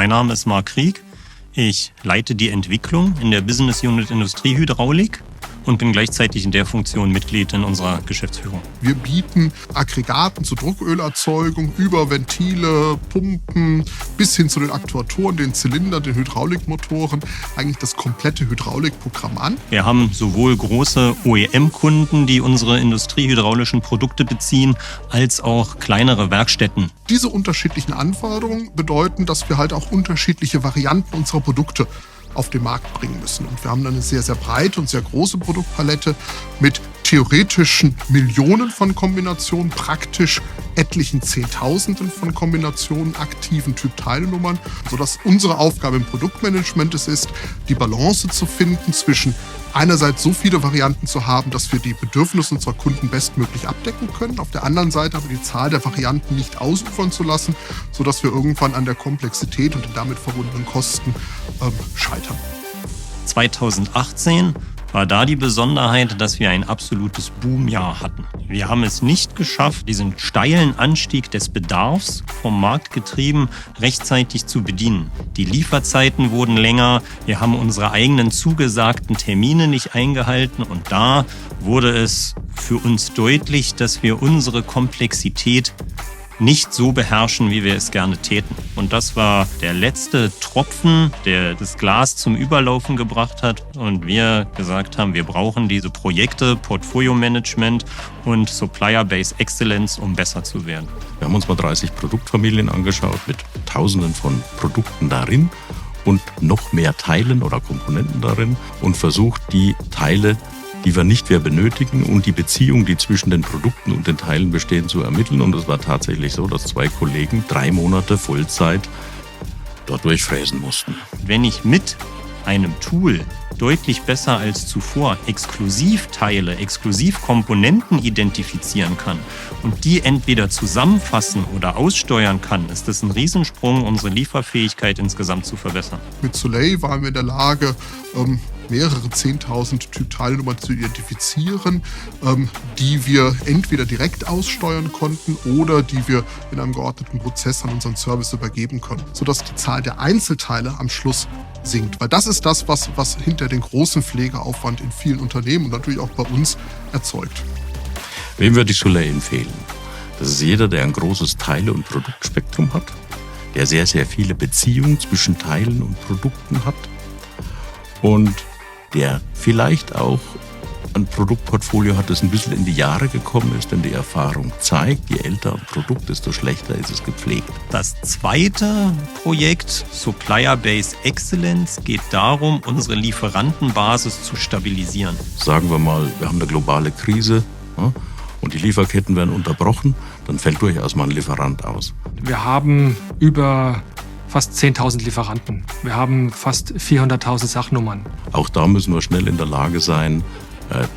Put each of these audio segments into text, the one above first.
Mein Name ist Marc Krieg. Ich leite die Entwicklung in der Business Unit Industriehydraulik und bin gleichzeitig in der Funktion Mitglied in unserer Geschäftsführung. Wir bieten Aggregaten zur Druckölerzeugung über Ventile, Pumpen bis hin zu den Aktuatoren, den Zylindern, den Hydraulikmotoren, eigentlich das komplette Hydraulikprogramm an. Wir haben sowohl große OEM-Kunden, die unsere industriehydraulischen Produkte beziehen, als auch kleinere Werkstätten. Diese unterschiedlichen Anforderungen bedeuten, dass wir halt auch unterschiedliche Varianten unserer Produkte auf den Markt bringen müssen. Und wir haben dann eine sehr, sehr breite und sehr große Produktpalette mit theoretischen Millionen von Kombinationen, praktisch etlichen Zehntausenden von Kombinationen, aktiven Typ-Teilenummern, sodass unsere Aufgabe im Produktmanagement es ist, die Balance zu finden zwischen einerseits so viele Varianten zu haben, dass wir die Bedürfnisse unserer Kunden bestmöglich abdecken können, auf der anderen Seite aber die Zahl der Varianten nicht ausufern zu lassen, sodass wir irgendwann an der Komplexität und den damit verbundenen Kosten scheitern. 2018 war da die Besonderheit, dass wir ein absolutes Boomjahr hatten. Wir haben es nicht geschafft, diesen steilen Anstieg des Bedarfs vom Markt getrieben, rechtzeitig zu bedienen. Die Lieferzeiten wurden länger, wir haben unsere eigenen zugesagten Termine nicht eingehalten und da wurde es für uns deutlich, dass wir unsere Komplexität nicht so beherrschen, wie wir es gerne täten. Und das war der letzte Tropfen, der das Glas zum Überlaufen gebracht hat. Und wir gesagt haben, wir brauchen diese Projekte, Portfolio-Management und Supplier-Base Excellence, um besser zu werden. Wir haben uns mal 30 Produktfamilien angeschaut mit Tausenden von Produkten darin und noch mehr Teilen oder Komponenten darin und versucht, die Teile, die wir nicht mehr benötigen und die Beziehung, die zwischen den Produkten und den Teilen bestehen, zu ermitteln. Und es war tatsächlich so, dass 2 Kollegen 3 Monate Vollzeit dort durchfräsen mussten. Wenn ich mit einem Tool deutlich besser als zuvor Exklusivteile, Exklusivkomponenten identifizieren kann und die entweder zusammenfassen oder aussteuern kann, ist das ein Riesensprung, unsere Lieferfähigkeit insgesamt zu verbessern. Mit Soleil waren wir in der Lage, mehrere 10.000 Typ-Teilenummern zu identifizieren, die wir entweder direkt aussteuern konnten oder die wir in einem geordneten Prozess an unseren Service übergeben können, sodass die Zahl der Einzelteile am Schluss sinkt. Weil das ist das, was hinter den großen Pflegeaufwand in vielen Unternehmen und natürlich auch bei uns erzeugt. Wem würde ich Soleil empfehlen? Das ist jeder, der ein großes Teile- und Produktspektrum hat, der sehr, sehr viele Beziehungen zwischen Teilen und Produkten hat und der vielleicht auch ein Produktportfolio hat, das ein bisschen in die Jahre gekommen ist, denn die Erfahrung zeigt, je älter ein Produkt, desto schlechter ist es gepflegt. Das zweite Projekt, Supplier Base Excellence, geht darum, unsere Lieferantenbasis zu stabilisieren. Sagen wir mal, wir haben eine globale Krise und die Lieferketten werden unterbrochen, dann fällt durchaus mal ein Lieferant aus. Wir haben über fast 10.000 Lieferanten. Wir haben fast 400.000 Sachnummern. Auch da müssen wir schnell in der Lage sein,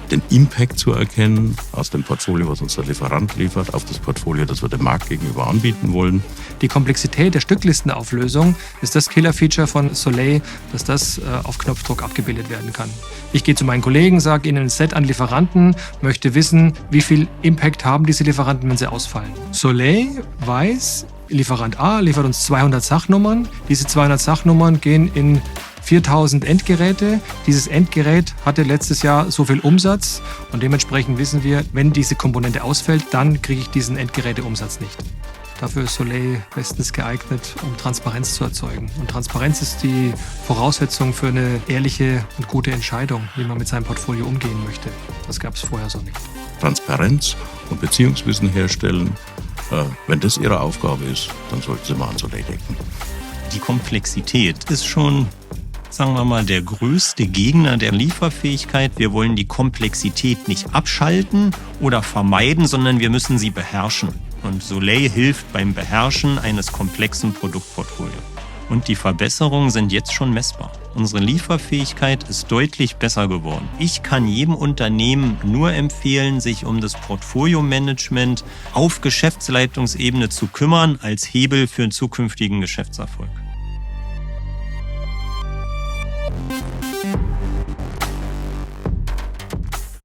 den Impact zu erkennen aus dem Portfolio, was uns der Lieferant liefert, auf das Portfolio, das wir dem Markt gegenüber anbieten wollen. Die Komplexität der Stücklistenauflösung ist das Killer-Feature von Soleil, dass das auf Knopfdruck abgebildet werden kann. Ich gehe zu meinen Kollegen, sage ihnen ein Set an Lieferanten, möchte wissen, wie viel Impact haben diese Lieferanten, wenn sie ausfallen. Soleil weiß, Lieferant A liefert uns 200 Sachnummern. Diese 200 Sachnummern gehen in 4.000 Endgeräte. Dieses Endgerät hatte letztes Jahr so viel Umsatz und dementsprechend wissen wir, wenn diese Komponente ausfällt, dann kriege ich diesen Endgeräteumsatz nicht. Dafür ist Soleil bestens geeignet, um Transparenz zu erzeugen. Und Transparenz ist die Voraussetzung für eine ehrliche und gute Entscheidung, wie man mit seinem Portfolio umgehen möchte. Das gab es vorher so nicht. Transparenz und Beziehungswissen herstellen. Wenn das Ihre Aufgabe ist, dann sollten Sie mal an Soleil denken. Die Komplexität ist schon, sagen wir mal, der größte Gegner der Lieferfähigkeit. Wir wollen die Komplexität nicht abschalten oder vermeiden, sondern wir müssen sie beherrschen. Und Soleil hilft beim Beherrschen eines komplexen Produktportfolios. Und die Verbesserungen sind jetzt schon messbar. Unsere Lieferfähigkeit ist deutlich besser geworden. Ich kann jedem Unternehmen nur empfehlen, sich um das Portfolio-Management auf Geschäftsleitungsebene zu kümmern, als Hebel für einen zukünftigen Geschäftserfolg.